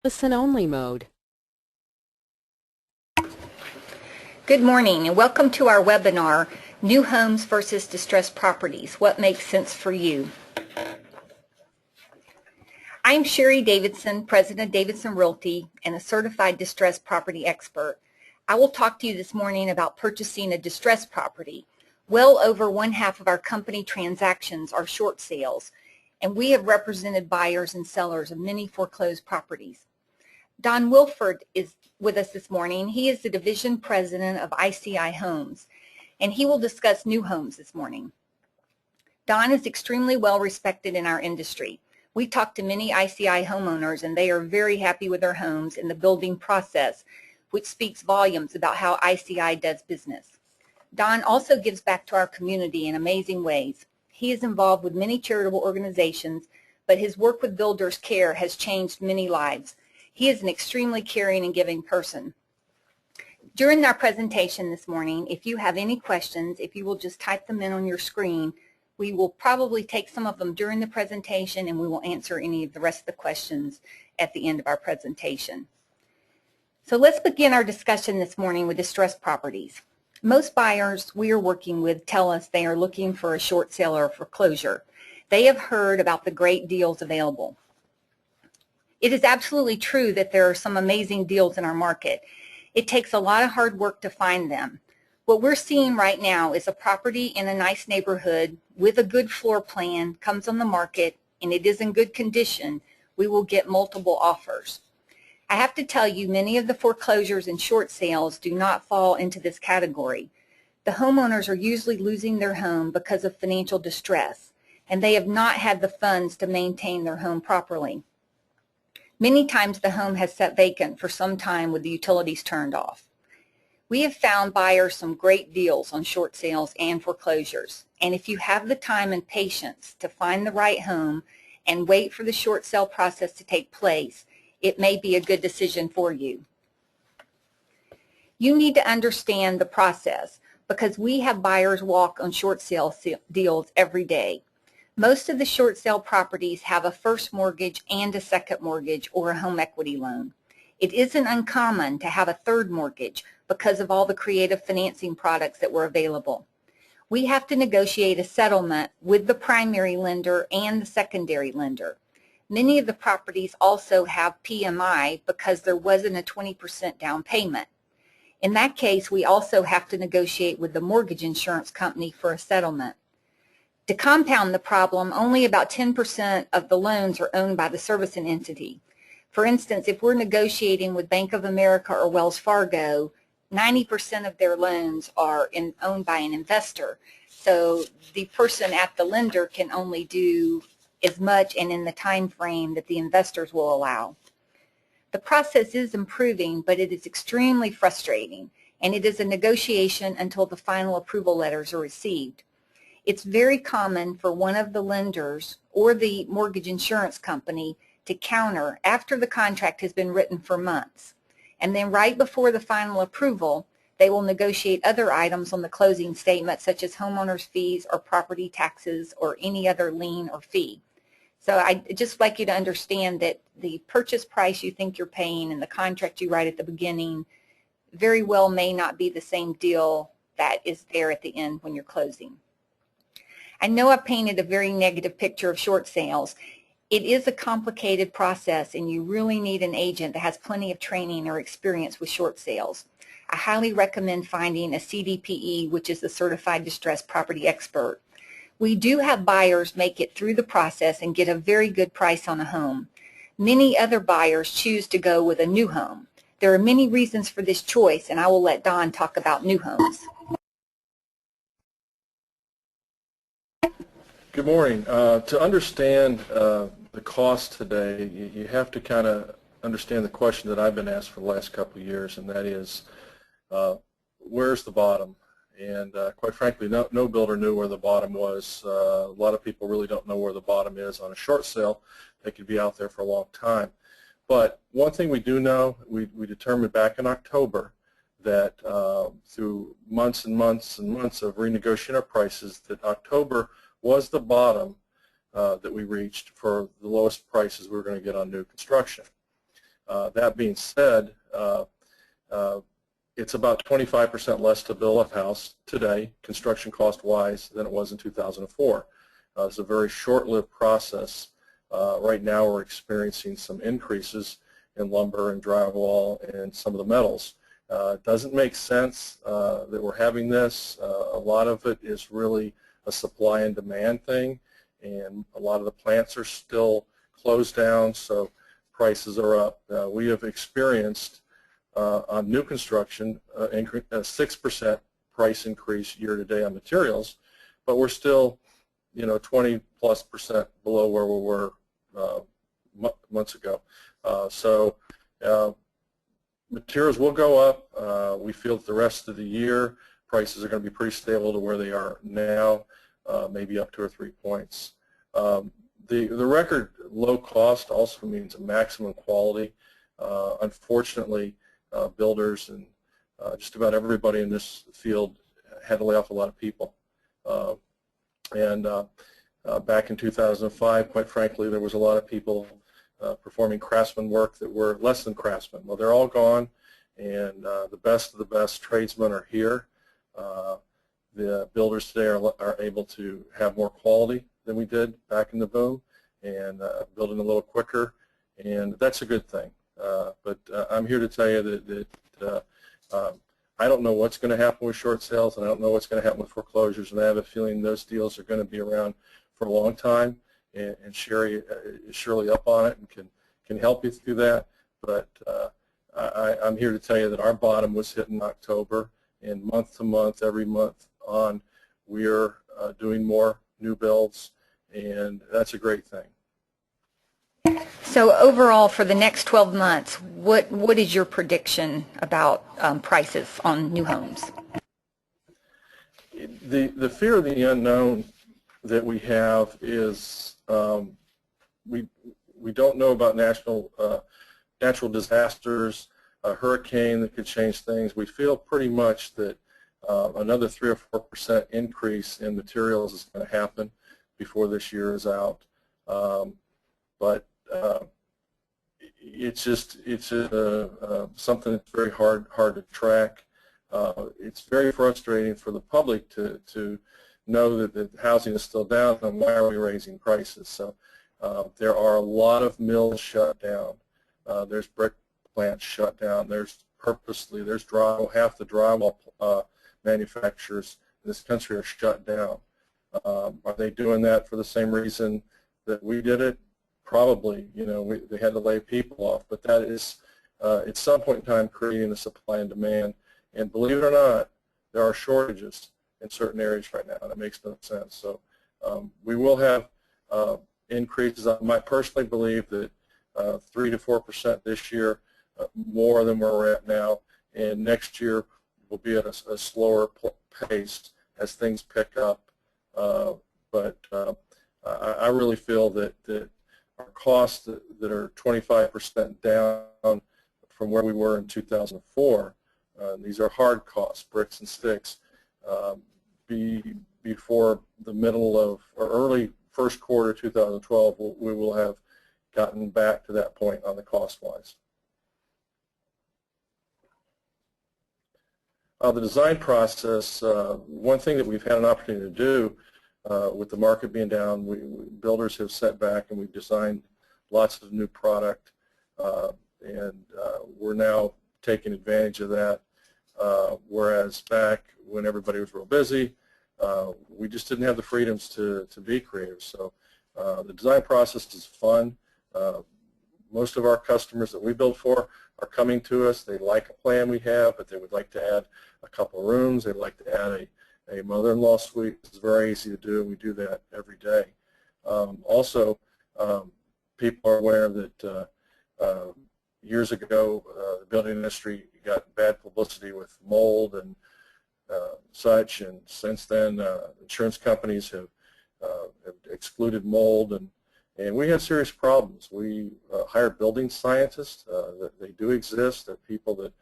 Listen-only mode. Good morning and welcome to our webinar, New Homes versus Distressed Properties, What Makes Sense for You? I'm Sherry Davidson, President of Davidson Realty and a certified distressed property expert. I will talk to you this morning about purchasing a distressed property. Well over one-half of our company transactions are short sales, and we have represented buyers and sellers of many foreclosed properties. Don Wilford is with us this morning. He is the Division President of ICI Homes, and he will discuss new homes this morning. Don is extremely well respected in our industry. We talk to many ICI homeowners, and they are very happy with their homes and the building process, which speaks volumes about how ICI does business. Don also gives back to our community in amazing ways. He is involved with many charitable organizations, but his work with Builders Care has changed many lives. He is an extremely caring and giving person. During our presentation this morning, if you have any questions, if you will just type them in on your screen, we will probably take some of them during the presentation and we will answer any of the rest of the questions at the end of our presentation. So let's begin our discussion this morning with distressed properties. Most buyers we are working with tell us they are looking for a short sale or foreclosure. They have heard about the great deals available. It is absolutely true that there are some amazing deals in our market. It takes a lot of hard work to find them. What we're seeing right now is a property in a nice neighborhood with a good floor plan comes on the market and it is in good condition. We will get multiple offers. I have to tell you, many of the foreclosures and short sales do not fall into this category. The homeowners are usually losing their home because of financial distress, and they have not had the funds to maintain their home properly. Many times the home has sat vacant for some time with the utilities turned off. We have found buyers some great deals on short sales and foreclosures. And if you have the time and patience to find the right home and wait for the short sale process to take place, it may be a good decision for you. You need to understand the process because we have buyers walk on short sale deals every day. Most of the short sale properties have a first mortgage and a second mortgage or a home equity loan. It isn't uncommon to have a third mortgage because of all the creative financing products that were available. We have to negotiate a settlement with the primary lender and the secondary lender. Many of the properties also have PMI because there wasn't a 20% down payment. In that case, we also have to negotiate with the mortgage insurance company for a settlement. To compound the problem, only about 10% of the loans are owned by the servicing entity. For instance, if we're negotiating with Bank of America or Wells Fargo, 90% of their loans are owned by an investor. So the person at the lender can only do as much and in the time frame that the investors will allow. The process is improving, but it is extremely frustrating, and it is a negotiation until the final approval letters are received. It's very common for one of the lenders or the mortgage insurance company to counter after the contract has been written for months. And then right before the final approval, they will negotiate other items on the closing statement, such as homeowners fees or property taxes or any other lien or fee. So I'd just like you to understand that the purchase price you think you're paying and the contract you write at the beginning very well may not be the same deal that is there at the end when you're closing. I know I've painted a very negative picture of short sales. It is a complicated process, and you really need an agent that has plenty of training or experience with short sales. I highly recommend finding a CDPE, which is the Certified Distressed Property Expert. We do have buyers make it through the process and get a very good price on a home. Many other buyers choose to go with a new home. There are many reasons for this choice, and I will let Don talk about new homes. Good morning. To understand the cost today, you have to kind of understand the question that I've been asked for the last couple of years, and that is, where's the bottom? And quite frankly, no builder knew where the bottom was. A lot of people really don't know where the bottom is on a short sale. They could be out there for a long time. But one thing we do know, we determined back in October that through months and months and months of renegotiating our prices, that October was the bottom that we reached for the lowest prices we were going to get on new construction. That being said, it's about 25% less to build a house today, construction cost-wise, than it was in 2004. It's a very short-lived process. Right now we're experiencing some increases in lumber and drywall and some of the metals. It doesn't make sense that we're having this. A lot of it is really a supply and demand thing, and a lot of the plants are still closed down, so prices are up. We have experienced on new construction a 6% price increase year to date on materials, but we're still 20+% below where we were months ago. So materials will go up. We feel that the rest of the year prices are going to be pretty stable to where they are now, maybe up 2 or 3 points. The record low cost also means a maximum quality. Unfortunately, builders and just about everybody in this field had to lay off a lot of people. Back in 2005, quite frankly, there was a lot of people performing craftsman work that were less than craftsmen. Well, they're all gone, and the best of the best tradesmen are here. The builders today are able to have more quality than we did back in the boom, and building a little quicker, and that's a good thing. But I'm here to tell you that I don't know what's going to happen with short sales, and I don't know what's going to happen with foreclosures, and I have a feeling those deals are going to be around for a long time, and Sherry is surely up on it and can help you through that. But I'm here to tell you that our bottom was hit in October, and month to month, every month on, we're doing more new builds, and that's a great thing. So overall, for the next 12 months, what is your prediction about prices on new homes? The fear of the unknown that we have is we don't know about natural disasters, a hurricane that could change things. We feel pretty much that another 3 or 4% increase in materials is going to happen before this year is out. But it's something that's very hard to track. It's very frustrating for the public to know that the housing is still down, and why are we raising prices? So there are a lot of mills shut down. There's brick plants shut down. There's drywall. Half the drywall manufacturers in this country are shut down. Are they doing that for the same reason that we did it? Probably. They had to lay people off, but that is at some point in time creating a supply and demand. And believe it or not, there are shortages in certain areas right now, and it makes no sense. So we will have increases. I might personally believe that 3 to 4% this year, more than where we're at now, and next year will be at a slower pace as things pick up. But I really feel that our costs that are 25% down from where we were in 2004, these are hard costs, bricks and sticks, before the middle of or early first quarter 2012, we will have gotten back to that point on the cost-wise. The design process, one thing that we've had an opportunity to do with the market being down, builders have sat back and we've designed lots of new product, and we're now taking advantage of that, whereas back when everybody was real busy, we just didn't have the freedoms to be creative. So the design process is fun. Most of our customers that we build for are coming to us. They like a plan we have, but they would like to add a couple of rooms. They'd like to add a mother-in-law suite. It's very easy to do. We do that every day. Also, people are aware that years ago, the building industry got bad publicity with mold and such, and since then, insurance companies have excluded mold, and we had serious problems. We hired building scientists. They do exist. They're people that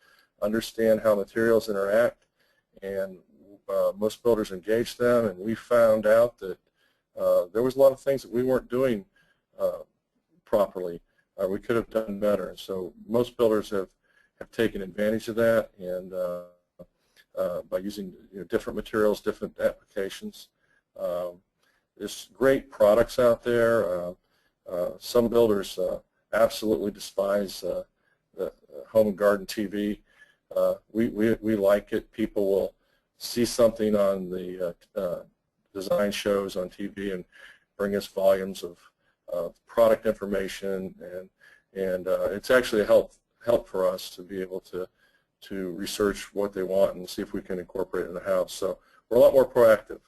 understand how materials interact, and most builders engage them, and we found out that there was a lot of things that we weren't doing properly. we could have done better. And so most builders have taken advantage of that, and by using different materials, different applications. There's great products out there. Some builders absolutely despise the home and garden TV. We like it. People will see something on the design shows on TV and bring us volumes of product information, and it's actually a help for us to be able to research what they want and see if we can incorporate it in the house. So we're a lot more proactive.